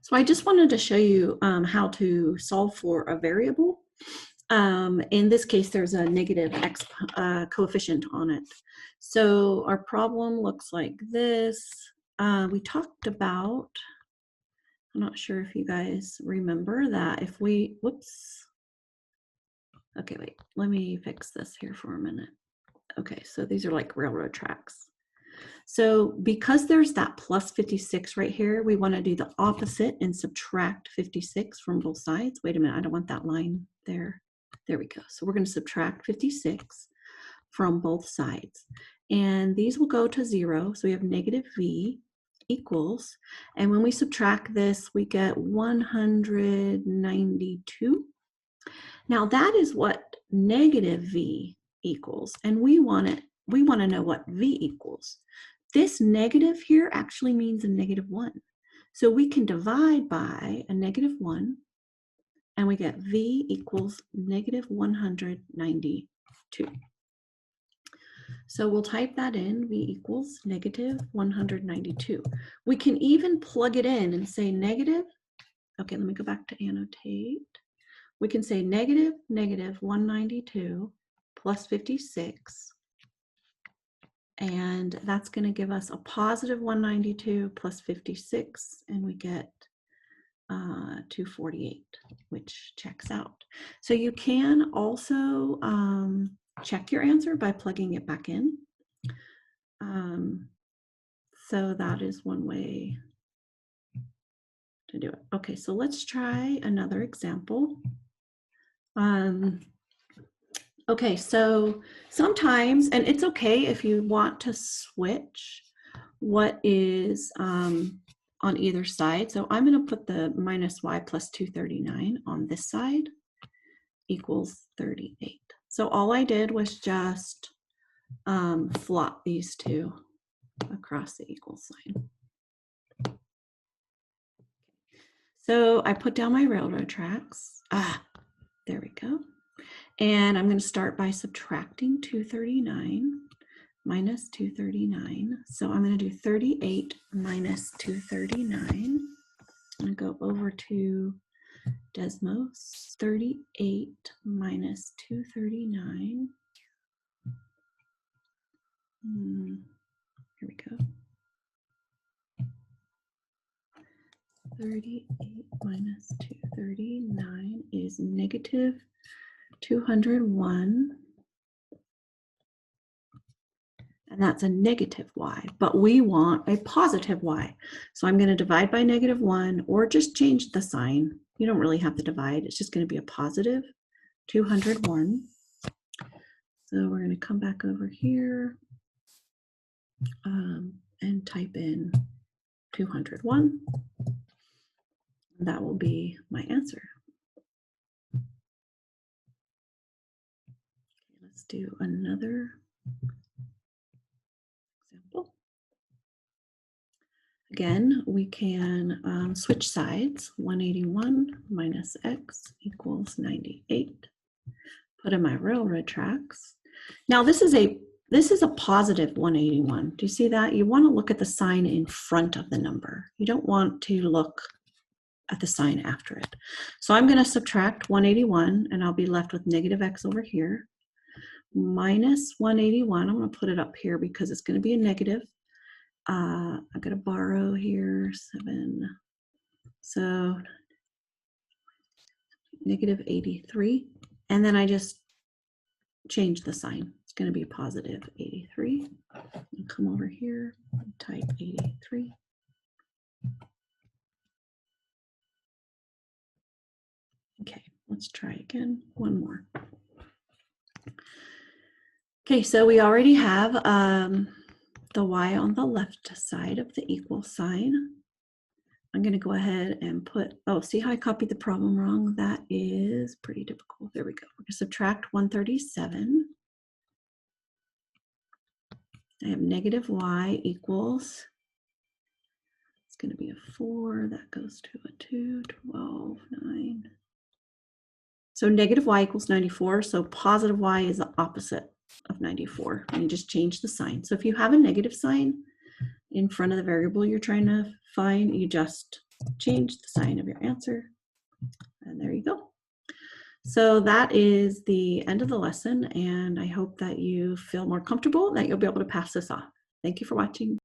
So I just wanted to show you how to solve for a variable. In this case, there's a negative x coefficient on it. So our problem looks like this. We talked about, I'm not sure if you guys remember that if we, whoops. Okay, wait, let me fix this here for a minute. Okay, so these are like railroad tracks. So because there's that plus 56 right here, we want to do the opposite and subtract 56 from both sides. Wait a minute, I don't want that line there. There we go. So we're going to subtract 56 from both sides. And these will go to 0. So we have negative v equals, and when we subtract this, we get 192. Now that is what negative v equals, and we want to know what v equals. This negative here actually means a -1. So we can divide by a -1, and we get v equals -192. So we'll type that in, v equals -192. We can even plug it in and say negative, okay, let me go back to annotate. We can say negative 192 plus 56. And that's going to give us a positive 192 plus 56, and we get 248, which checks out. So you can also check your answer by plugging it back in. So that is one way to do it. Okay, so let's try another example. Okay, so sometimes, and it's okay if you want to switch what is on either side. So I'm going to put the minus y plus 239 on this side equals 38. So all I did was just flop these two across the equal sign. So I put down my railroad tracks. There we go. And I'm going to start by subtracting 239 minus 239. So I'm going to do 38 minus 239. I'm going to go over to Desmos. 38 minus 239. Here we go. 38 minus 239 is negative 201, and that's a negative y, but we want a positive y. So I'm going to divide by -1, or just change the sign. You don't really have to divide. It's just going to be a positive 201. So we're going to come back over here and type in 201. That will be my answer. Let's do another example. Again, we can switch sides. 181 minus x equals 98. Put in my railroad tracks. Now this is a positive 181. Do you see that? You want to look at the sign in front of the number. You don't want to look at the sign after it. So I'm going to subtract 181, and I'll be left with negative x over here, minus 181. I'm going to put it up here because it's going to be a negative. I'm going to borrow here 7. So negative 83. And then I just change the sign. It's going to be positive 83. I'll come over here and type 83. Okay, let's try again. One more. Okay, so we already have the y on the left side of the equal sign. I'm going to go ahead and put, oh, see how I copied the problem wrong? That is pretty difficult. There we go. We're going to subtract 137. I have negative y equals, it's going to be a 4. That goes to a 2, 12, 9. So negative y equals 94. So positive y is the opposite of 94. And you just change the sign. So if you have a negative sign in front of the variable you're trying to find, you just change the sign of your answer. And there you go. So that is the end of the lesson, and I hope that you feel more comfortable, that you'll be able to pass this off. Thank you for watching.